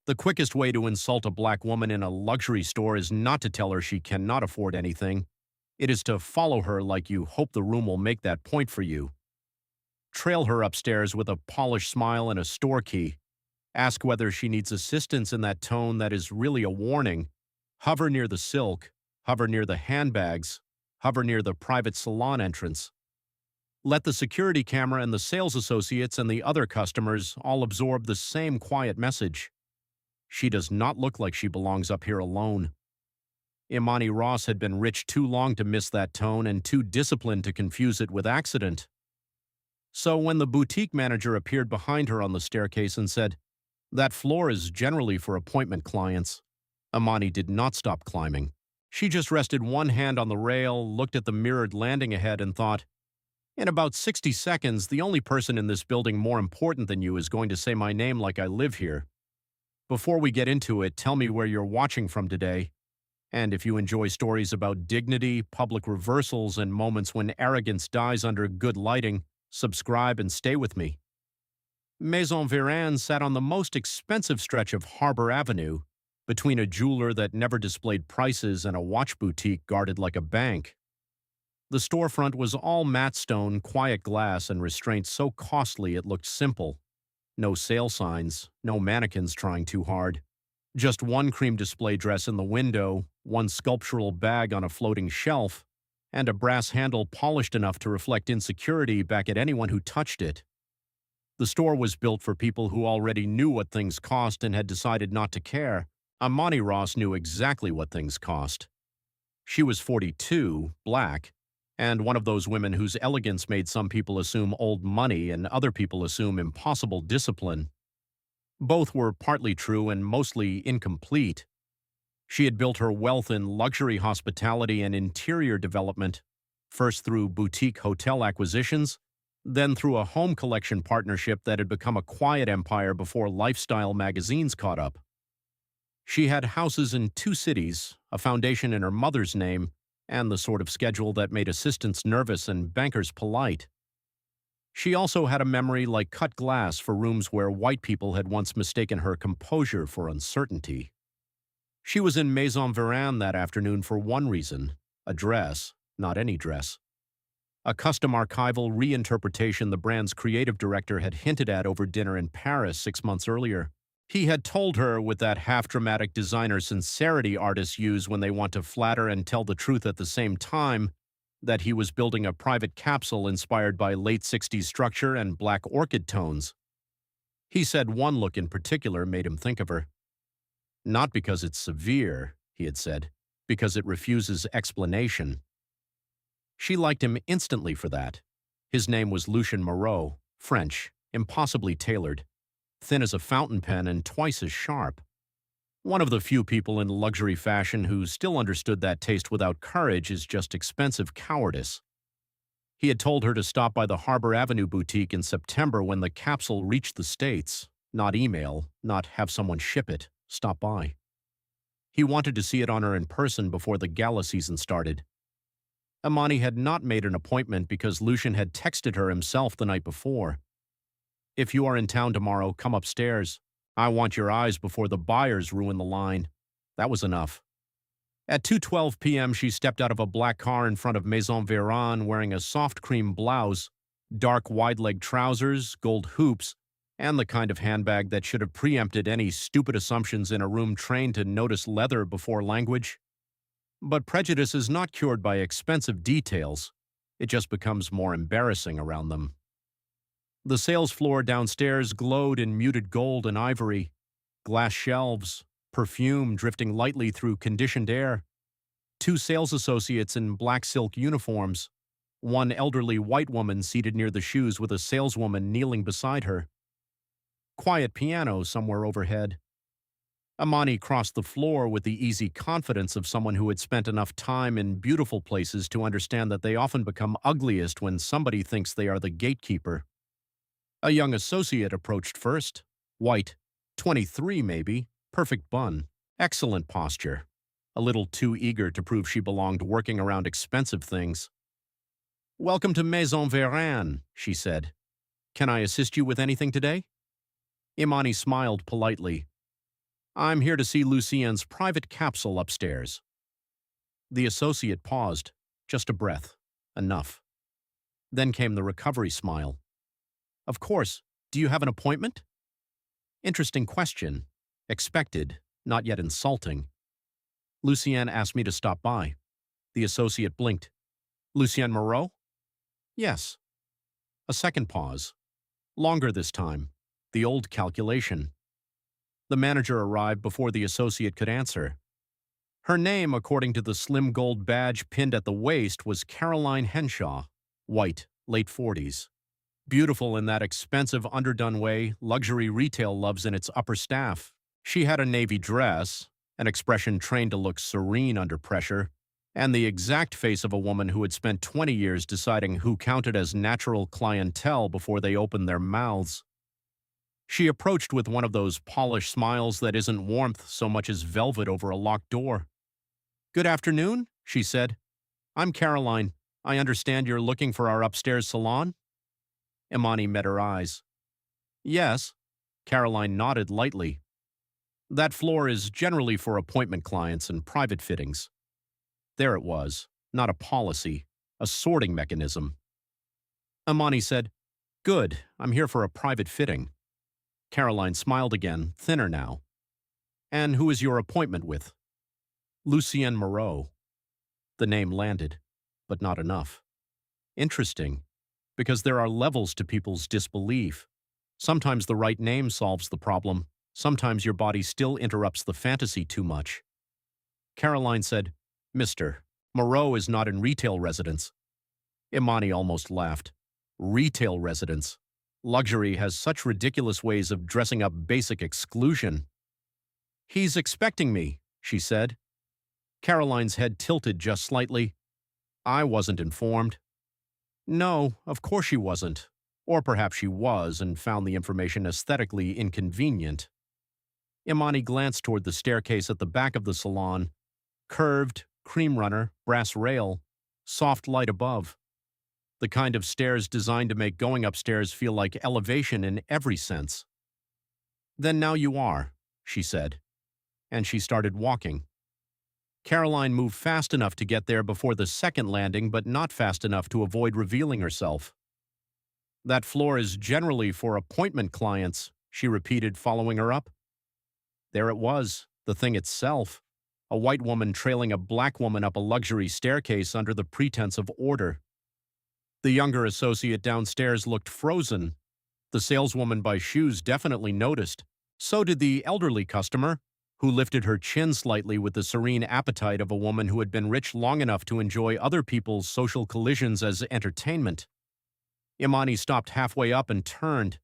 The quickest way to insult a black woman in a luxury store is not to tell her she cannot afford anything. It is to follow her like you hope the room will make that point for you. Trail her upstairs with a polished smile and a store key. Ask whether she needs assistance in that tone that is really a warning. Hover near the silk. Hover near the handbags. Hover near the private salon entrance. Let the security camera and the sales associates and the other customers all absorb the same quiet message. She does not look like she belongs up here alone. Imani Ross had been rich too long to miss that tone and too disciplined to confuse it with accident. So when the boutique manager appeared behind her on the staircase and said, "That floor is generally for appointment clients," Imani did not stop climbing. She just rested one hand on the rail, looked at the mirrored landing ahead, and thought, "In about 60 seconds, the only person in this building more important than you is going to say my name like I live here. Before we get into it, tell me where you're watching from today. And if you enjoy stories about dignity, public reversals, and moments when arrogance dies under good lighting, subscribe and stay with me." Maison Véran sat on the most expensive stretch of Harbor Avenue, between a jeweler that never displayed prices and a watch boutique guarded like a bank. The storefront was all matte stone, quiet glass, and restraints so costly it looked simple. No sale signs, no mannequins trying too hard. Just one cream display dress in the window, one sculptural bag on a floating shelf, and a brass handle polished enough to reflect insecurity back at anyone who touched it. The store was built for people who already knew what things cost and had decided not to care. Imani Ross knew exactly what things cost. She was 42, black, and one of those women whose elegance made some people assume old money and other people assume impossible discipline. Both were partly true and mostly incomplete. She had built her wealth in luxury hospitality and interior development, first through boutique hotel acquisitions, then through a home collection partnership that had become a quiet empire before lifestyle magazines caught up. She had houses in 2 cities, a foundation in her mother's name, and the sort of schedule that made assistants nervous and bankers polite. She also had a memory like cut glass for rooms where white people had once mistaken her composure for uncertainty. She was in Maison Véran that afternoon for one reason: a dress, not any dress. A custom archival reinterpretation the brand's creative director had hinted at over dinner in Paris 6 months earlier. He had told her, with that half-dramatic designer sincerity artists use when they want to flatter and tell the truth at the same time, that he was building a private capsule inspired by late 60s structure and black orchid tones. He said one look in particular made him think of her. "Not because it's severe," he had said, "because it refuses explanation." She liked him instantly for that. His name was Lucien Moreau, French, impossibly tailored, thin as a fountain pen and twice as sharp. One of the few people in luxury fashion who still understood that taste without courage is just expensive cowardice. He had told her to stop by the Harbor Avenue boutique in September when the capsule reached the States, not email, not have someone ship it, stop by. He wanted to see it on her in person before the gala season started. Imani had not made an appointment because Lucien had texted her himself the night before. "If you are in town tomorrow, come upstairs. I want your eyes before the buyers ruin the line." That was enough. At 2:12 p.m., she stepped out of a black car in front of Maison Véran wearing a soft cream blouse, dark wide-leg trousers, gold hoops, and the kind of handbag that should have preempted any stupid assumptions in a room trained to notice leather before language. But prejudice is not cured by expensive details. It just becomes more embarrassing around them. The sales floor downstairs glowed in muted gold and ivory, glass shelves, perfume drifting lightly through conditioned air, 2 sales associates in black silk uniforms, one elderly white woman seated near the shoes with a saleswoman kneeling beside her. Quiet piano somewhere overhead. Imani crossed the floor with the easy confidence of someone who had spent enough time in beautiful places to understand that they often become ugliest when somebody thinks they are the gatekeeper. A young associate approached first, white, 23 maybe, perfect bun, excellent posture, a little too eager to prove she belonged working around expensive things. "Welcome to Maison Véran," she said. "Can I assist you with anything today?" Imani smiled politely. I'm here to see Lucienne's private capsule upstairs. The associate paused. Just a breath. Enough. Then came the recovery smile. Of course. Do you have an appointment? Interesting question. Expected, not yet insulting. Lucienne asked me to stop by. The associate blinked. Lucienne Moreau? Yes. A second pause. Longer this time. The old calculation. The manager arrived before the associate could answer. Her name, according to the slim gold badge pinned at the waist, was Caroline Henshaw, white, late 40s. Beautiful in that expensive, underdone way luxury retail loves in its upper staff. She had a navy dress, an expression trained to look serene under pressure, and the exact face of a woman who had spent 20 years deciding who counted as natural clientele before they opened their mouths. She approached with one of those polished smiles that isn't warmth so much as velvet over a locked door. Good afternoon, she said. I'm Caroline. I understand you're looking for our upstairs salon? Imani met her eyes. Yes. Caroline nodded lightly. That floor is generally for appointment clients and private fittings. There it was, not a policy, a sorting mechanism. Imani said, Good, I'm here for a private fitting. Caroline smiled again, thinner now. And who is your appointment with? Lucienne Moreau. The name landed, but not enough. Interesting, because there are levels to people's disbelief. Sometimes the right name solves the problem. Sometimes your body still interrupts the fantasy too much. Caroline said, Mr. Moreau is not in retail residence. Imani almost laughed. Retail residence. Luxury has such ridiculous ways of dressing up basic exclusion. He's expecting me, she said. Caroline's head tilted just slightly. I wasn't informed. No, of course she wasn't. Or perhaps she was and found the information aesthetically inconvenient. Imani glanced toward the staircase at the back of the salon. Curved, cream runner, brass rail, soft light above. The kind of stairs designed to make going upstairs feel like elevation in every sense. Then now you are, she said. And she started walking. Caroline moved fast enough to get there before the second landing, but not fast enough to avoid revealing herself. That floor is generally for appointment clients, she repeated, following her up. There it was, the thing itself. A white woman trailing a black woman up a luxury staircase under the pretense of order. The younger associate downstairs looked frozen. The saleswoman by shoes definitely noticed. So did the elderly customer, who lifted her chin slightly with the serene appetite of a woman who had been rich long enough to enjoy other people's social collisions as entertainment. Imani stopped halfway up and turned.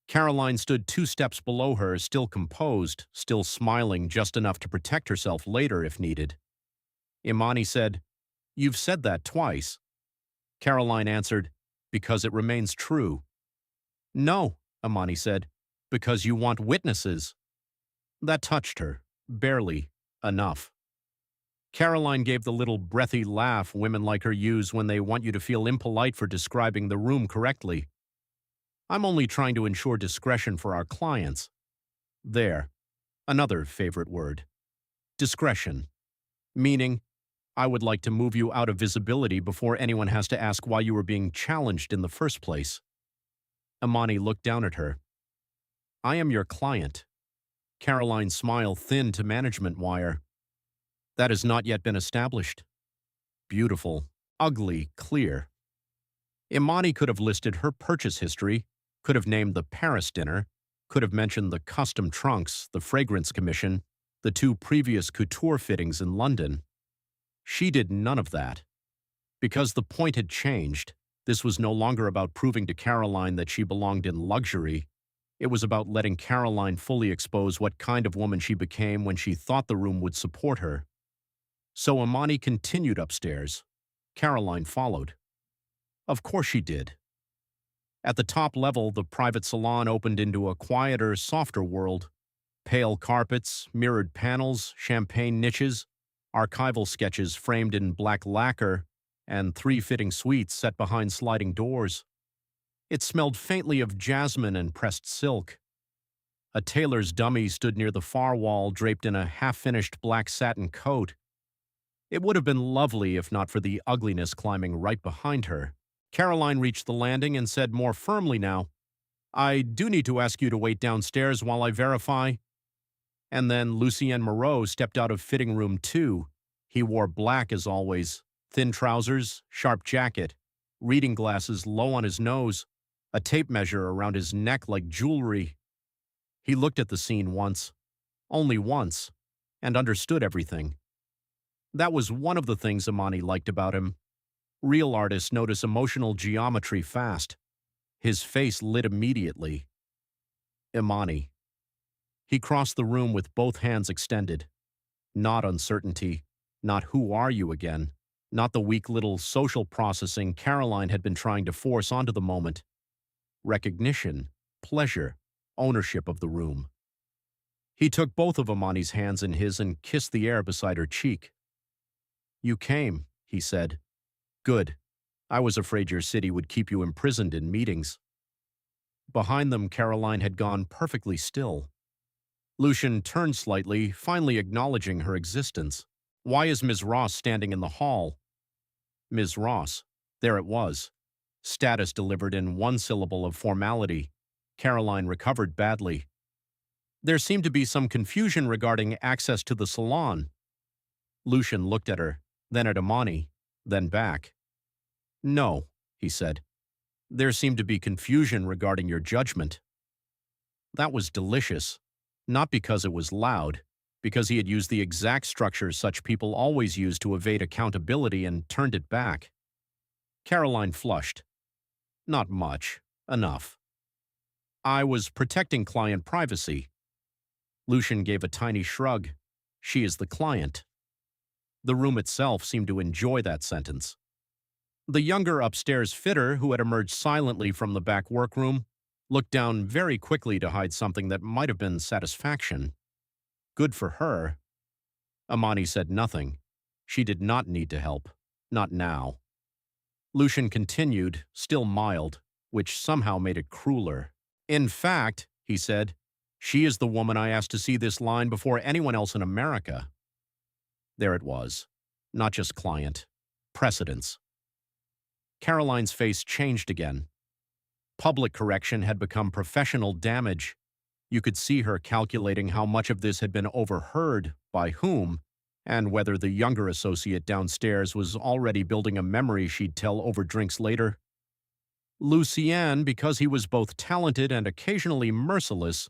Caroline stood 2 steps below her, still composed, still smiling just enough to protect herself later if needed. Imani said, You've said that twice. Caroline answered, Because it remains true. No, Imani said, because you want witnesses. That touched her, barely, enough. Caroline gave the little breathy laugh women like her use when they want you to feel impolite for describing the room correctly. I'm only trying to ensure discretion for our clients. There. Another favorite word. Discretion. Meaning, I would like to move you out of visibility before anyone has to ask why you were being challenged in the first place. Imani looked down at her. I am your client. Caroline's smile thinned to management wire. That has not yet been established. Beautiful, ugly, clear. Imani could have listed her purchase history, could have named the Paris dinner, could have mentioned the custom trunks, the fragrance commission, the 2 previous couture fittings in London. She did none of that. Because the point had changed, this was no longer about proving to Caroline that she belonged in luxury. It was about letting Caroline fully expose what kind of woman she became when she thought the room would support her. So Imani continued upstairs. Caroline followed. Of course she did. At the top level, the private salon opened into a quieter, softer world. Pale carpets, mirrored panels, champagne niches, archival sketches framed in black lacquer, and 3 fitting suites set behind sliding doors. It smelled faintly of jasmine and pressed silk. A tailor's dummy stood near the far wall, draped in a half-finished black satin coat. It would have been lovely if not for the ugliness climbing right behind her. Caroline reached the landing and said more firmly now, "I do need to ask you to wait downstairs while I verify." And then Lucien Moreau stepped out of fitting room 2. He wore black as always, thin trousers, sharp jacket, reading glasses low on his nose, a tape measure around his neck like jewelry. He looked at the scene once, only once, and understood everything. That was one of the things Amani liked about him. Real artists notice emotional geometry fast. His face lit immediately. Imani. He crossed the room with both hands extended. Not uncertainty, not who are you again, not the weak little social processing Caroline had been trying to force onto the moment. Recognition, pleasure, ownership of the room. He took both of Imani's hands in his and kissed the air beside her cheek. "You came," he said. "Good. I was afraid your city would keep you imprisoned in meetings." Behind them, Caroline had gone perfectly still. Lucien turned slightly, finally acknowledging her existence. "Why is Ms. Ross standing in the hall?" Ms. Ross. There it was. Status delivered in one syllable of formality. Caroline recovered badly. There seemed to be some confusion regarding access to the salon. Lucien looked at her, then at Imani, then back. "No," he said. "There seemed to be confusion regarding your judgment." That was delicious. Not because it was loud, because he had used the exact structure such people always use to evade accountability and turned it back. Caroline flushed. "Not much. Enough." "I was protecting client privacy." Lucien gave a tiny shrug. "She is the client." The room itself seemed to enjoy that sentence. The younger upstairs fitter, who had emerged silently from the back workroom, looked down very quickly to hide something that might have been satisfaction. Good for her. Imani said nothing. She did not need to help. Not now. Lucien continued, still mild, which somehow made it crueler. "In fact," he said, "she is the woman I asked to see this line before anyone else in America." There it was. Not just client. Precedence. Caroline's face changed again. Public correction had become professional damage. You could see her calculating how much of this had been overheard, by whom, and whether the younger associate downstairs was already building a memory she'd tell over drinks later. Lucien, because he was both talented and occasionally merciless,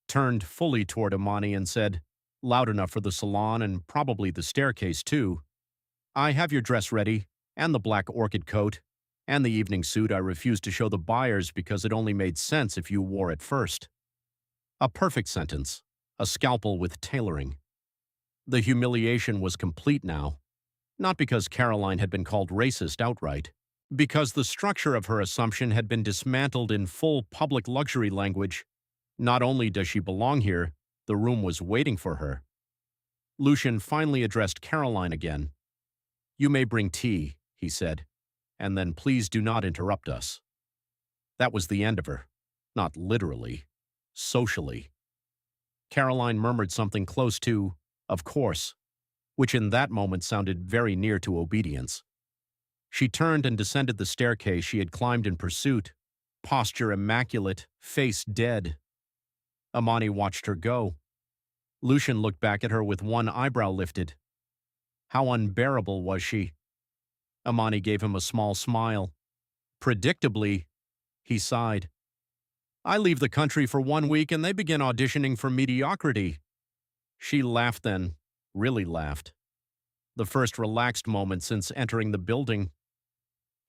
turned fully toward Imani and said, loud enough for the salon and probably the staircase too, "I have your dress ready, and the black orchid coat, and the evening suit I refused to show the buyers because it only made sense if you wore it first." A perfect sentence. A scalpel with tailoring. The humiliation was complete now. Not because Caroline had been called racist outright. Because the structure of her assumption had been dismantled in full public luxury language. Not only does she belong here, the room was waiting for her. Lucien finally addressed Caroline again. "You may bring tea," he said, "and then please do not interrupt us." That was the end of her. Not literally. Socially. Caroline murmured something close to, "Of course," which in that moment sounded very near to obedience. She turned and descended the staircase she had climbed in pursuit, posture immaculate, face dead. Imani watched her go. Lucien looked back at her with one eyebrow lifted. How unbearable was she? Imani gave him a small smile. Predictably, he sighed. "I leave the country for 1 week and they begin auditioning for mediocrity." She laughed then, really laughed. The first relaxed moment since entering the building.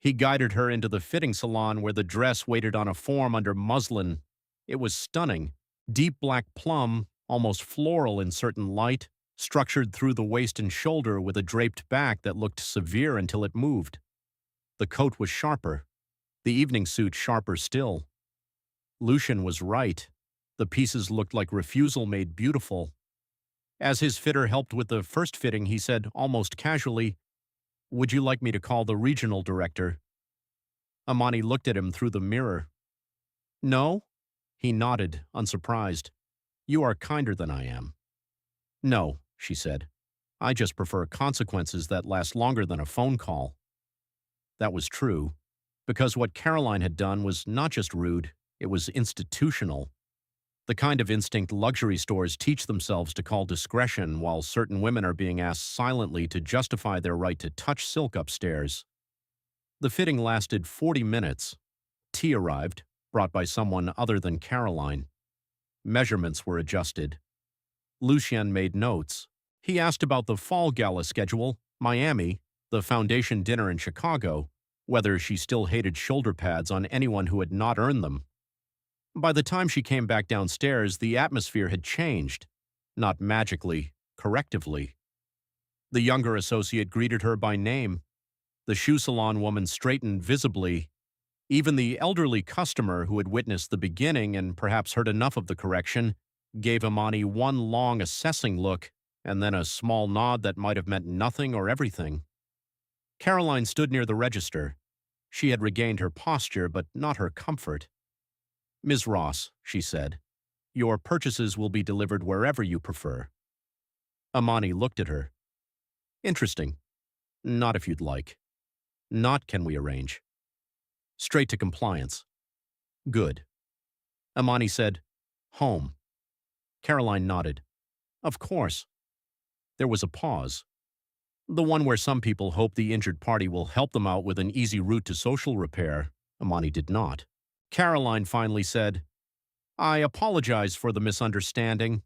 He guided her into the fitting salon where the dress waited on a form under muslin. It was stunning. Deep black plum, almost floral in certain light, structured through the waist and shoulder with a draped back that looked severe until it moved. The coat was sharper. The evening suit sharper still. Lucien was right. The pieces looked like refusal made beautiful. As his fitter helped with the first fitting, he said, almost casually, "Would you like me to call the regional director?" Imani looked at him through the mirror. "No?" He nodded, unsurprised. You are kinder than I am. No, she said. I just prefer consequences that last longer than a phone call. That was true, because what Caroline had done was not just rude, it was institutional. The kind of instinct luxury stores teach themselves to call discretion while certain women are being asked silently to justify their right to touch silk upstairs. The fitting lasted 40 minutes. Tea arrived, brought by someone other than Caroline. Measurements were adjusted. Lucien made notes. He asked about the fall gala schedule, Miami, the foundation dinner in Chicago, whether she still hated shoulder pads on anyone who had not earned them. By the time she came back downstairs, the atmosphere had changed, not magically, correctively. The younger associate greeted her by name. The shoe salon woman straightened visibly. Even the elderly customer who had witnessed the beginning and perhaps heard enough of the correction gave Imani one long assessing look and then a small nod that might have meant nothing or everything. Caroline stood near the register. She had regained her posture, but not her comfort. Ms. Ross, she said, your purchases will be delivered wherever you prefer. Imani looked at her. Interesting. Not if you'd like. Not can we arrange. Straight to compliance. Good. Imani said, home. Caroline nodded. Of course. There was a pause. The one where some people hope the injured party will help them out with an easy route to social repair. Imani did not. Caroline finally said, I apologize for the misunderstanding.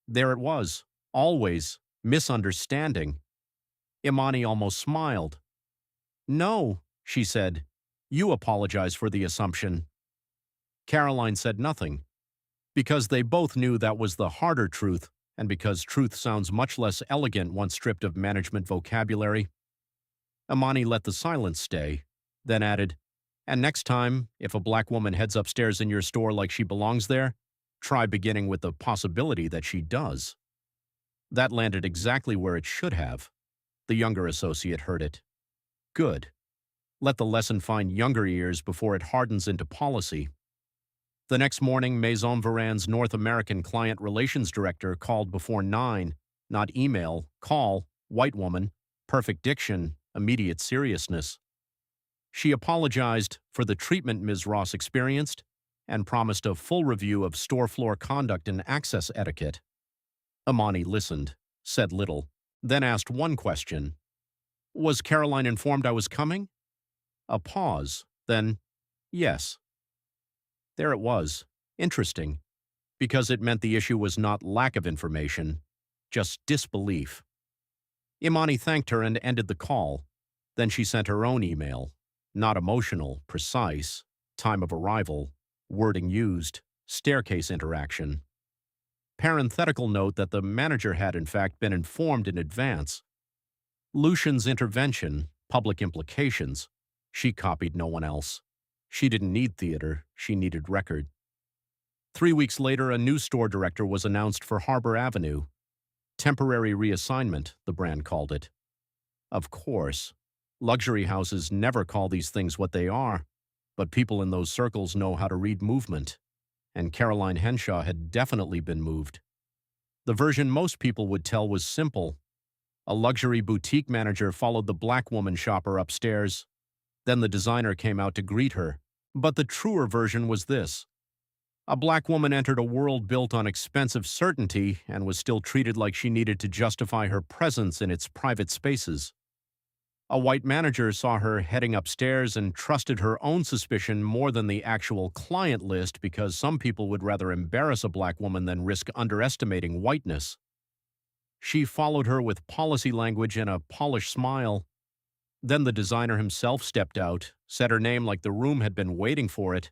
There it was, always, misunderstanding. Imani almost smiled. No, she said, you apologize for the assumption. Caroline said nothing, because they both knew that was the harder truth, and because truth sounds much less elegant once stripped of management vocabulary. Imani let the silence stay, then added, and next time, if a black woman heads upstairs in your store like she belongs there, try beginning with the possibility that she does. That landed exactly where it should have. The younger associate heard it. Good. Let the lesson find younger ears before it hardens into policy. The next morning, Maison Varan's North American Client Relations Director called before 9, not email, call, white woman, perfect diction, immediate seriousness. She apologized for the treatment Ms. Ross experienced and promised a full review of store floor conduct and access etiquette. Imani listened, said little, then asked one question. Was Caroline informed I was coming? A pause, then, yes. There it was. Interesting, because it meant the issue was not lack of information, just disbelief. Imani thanked her and ended the call. Then she sent her own email. Not emotional, precise, time of arrival, wording used, staircase interaction. Parenthetical note that the manager had in fact been informed in advance. Lucian's intervention, public implications. She copied no one else. She didn't need theater, she needed record. 3 weeks later, a new store director was announced for Harbor Avenue. Temporary reassignment, the brand called it. Of course, luxury houses never call these things what they are, but people in those circles know how to read movement, and Caroline Henshaw had definitely been moved. The version most people would tell was simple. A luxury boutique manager followed the black woman shopper upstairs. Then the designer came out to greet her. But the truer version was this. A black woman entered a world built on expensive certainty and was still treated like she needed to justify her presence in its private spaces. A white manager saw her heading upstairs and trusted her own suspicion more than the actual client list because some people would rather embarrass a black woman than risk underestimating whiteness. She followed her with policy language and a polished smile. Then the designer himself stepped out, said her name like the room had been waiting for it,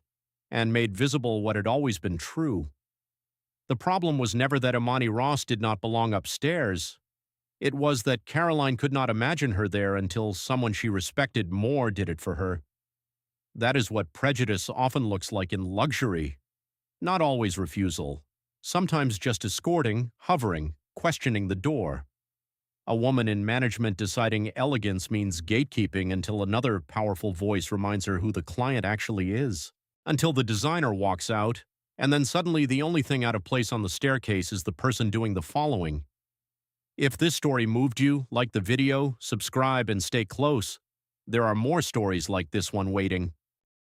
and made visible what had always been true. The problem was never that Imani Ross did not belong upstairs. It was that Caroline could not imagine her there until someone she respected more did it for her. That is what prejudice often looks like in luxury. Not always refusal. Sometimes just escorting, hovering, questioning the door. A woman in management deciding elegance means gatekeeping until another powerful voice reminds her who the client actually is. Until the designer walks out, And then suddenly the only thing out of place on the staircase is the person doing the following. If this story moved you, like the video, subscribe, and stay close. There are more stories like this one waiting.